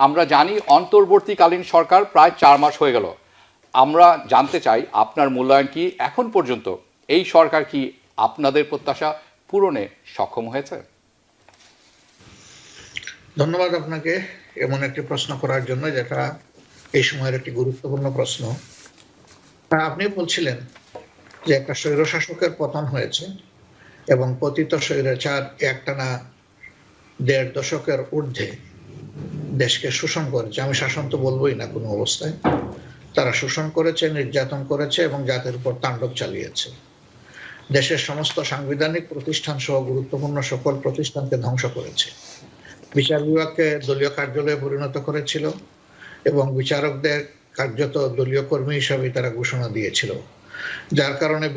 আমরা জানি অন্তর্বর্তীকালীন সরকার প্রায় 4 মাস হয়ে গেল। আমরা জানতে চাই আপনার মূল্যায়ন কি এখন পর্যন্ত এই সরকার কি আপনাদের প্রত্যাশা পূরণে সক্ষম হয়েছে? ধন্যবাদ আপনাকে এমন একটি প্রশ্ন করার জন্য, যেটা এই সময়ের একটি গুরুত্বপূর্ণ প্রশ্ন। আপনি বলছিলেন যে একটা স্বৈরশাসকের পতন হয়েছে এবং পতিত স্বৈরাচার একটানা 1.5 দশকের ঊর্ধ্বে দেশকে শোষণ করেছে। আমি শাসন তো বলবোই না কোনো অবস্থায়। তারা শোষণ করেছে, নির্যাতন করেছে এবং জাতির উপর তাণ্ডব চালিয়েছে। দেশের সমস্ত সাংবিধানিক প্রতিষ্ঠান সহ গুরুত্বপূর্ণ সকল প্রতিষ্ঠানকে ধ্বংস করেছে। বিচার বিভাগকে দলীয় কার্যালয়ে পরিণত করেছিল এবং বিচারকদের কার্যত দলীয় কর্মী হিসাবে তারা ঘোষণা দিয়েছিল, যার কারণে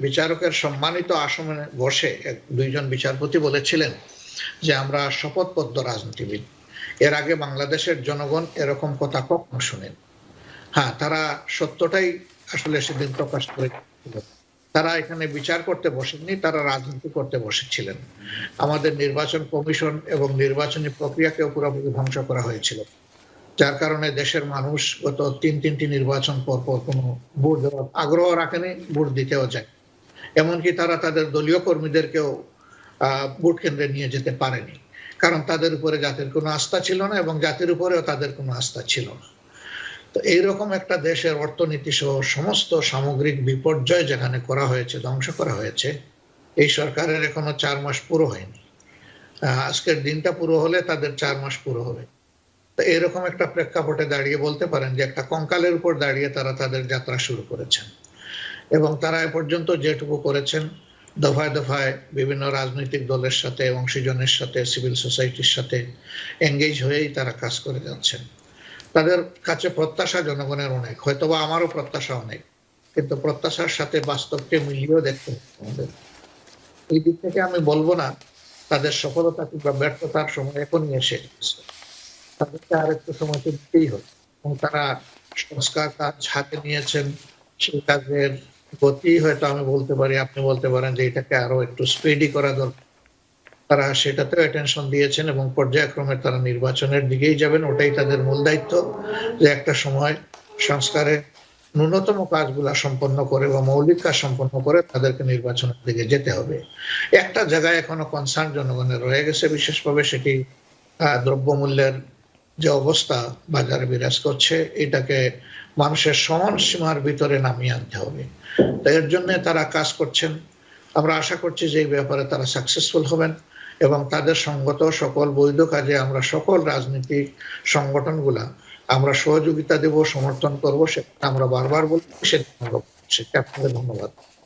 বিচারকের সম্মানিত আসনে বসে 2জন বিচারপতি বলেছিলেন যে আমরা শপথবদ্ধ রাজনীতিবিদ। এর আগে বাংলাদেশের জনগণ এরকম কথা কখনো শুনেন। হ্যাঁ, তারা সত্যটাই আসলে সেদিন প্রকাশ করেছিল। তারা এখানে বিচার করতে বসেননি, তারা রাজনীতি করতে বসেছিলেন। আমাদের নির্বাচন কমিশন এবং নির্বাচনী প্রক্রিয়াকেও পুরোপুরি ধ্বংস করা হয়েছিল, যার কারণে দেশের মানুষ গত 3টি নির্বাচন পর কোনো ভোট দেওয়ার আগ্রহ রাখেনি, ভোট দিতেও যায়। এমনকি তারা তাদের দলীয় কর্মীদেরকেও ভোট কেন্দ্রে নিয়ে যেতে পারেনি, কারণ তাদের উপরে জাতির কোনো আস্থা ছিল না এবং জাতির উপরেও তাদের কোনো আস্থা ছিল না। তো এইরকম একটা দেশের অর্থনীতি সহ সমস্ত সামগ্রিক বিপর্যয় যেখানে করা হয়েছে, ধ্বংস করা হয়েছে, এই সরকারের এখনো 4 মাস পুরো হয়নি। আজকের দিনটা পুরো হলে তাদের 4 মাস পুরো হবে। তো এরকম একটা প্রেক্ষাপটে দাঁড়িয়ে বলতে পারেন যে একটা কঙ্কালের উপর দাঁড়িয়ে তারা তাদের যাত্রা শুরু করেছেন এবং তারা এ পর্যন্ত যেটুকু করেছেন, দফায় দফায় বিভিন্ন রাজনৈতিক দলের সাথে, অংশীজনের সাথে, সিভিল সোসাইটির সাথে এঙ্গেজ হয়েই তারা কাজ করে যাচ্ছেন। তাদের কাছে প্রত্যাশা জনগণের অনেক, হয়তোবা আমারও প্রত্যাশা অনেক, কিন্তু প্রত্যাশার সাথে বাস্তবকে মিলিয়েও দেখতে হবে। এই দিক থেকে আমি বলবো না তাদের সফলতা কিংবা ব্যর্থতার সময় এখনই এসে গেছে। তাদেরকে আরেকটু সময় তো দিতেই হবে এবং তারা সংস্কার কাজ হাতে নিয়েছেন। সেই কাজের গতি হয়তো আমি বলতে পারি, আপনি বলতে পারেন যে এটাকে আরো একটু স্পিডি করা দরকার। তারা সেটাতেও অ্যাটেনশন দিয়েছেন এবং পর্যায়ক্রমে তারা নির্বাচনের দিকেই যাবেন। ওটাই তাদের মূল দায়িত্ব, যে একটা সময় সংস্কারে ন্যূনতম কাজগুলা সম্পন্ন করে বা মৌলিক কাজ সম্পন্ন করে তাদেরকে নির্বাচনের দিকে যেতে হবে। একটা জায়গায় এখনো কনসার্ন জনগণের রয়ে গেছে বিশেষভাবে, সেটি দ্রব্যমূল্যের যে অবস্থা বাজারে বিরাজ করছে, এটাকে মানুষের সমান সীমার ভিতরে নামিয়ে আনতে হবে। এর জন্য তারা কাজ করছেন। আমরা আশা করছি যে এই ব্যাপারে তারা সাকসেসফুল হবেন এবং তাদের সঙ্গত সকল বৈধ কাজে আমরা সকল রাজনৈতিক সংগঠনগুলা আমরা সহযোগিতা দেব, সমর্থন করব। সেটা আমরা বারবার বলছি, সেটা আপনাদের ধন্যবাদ।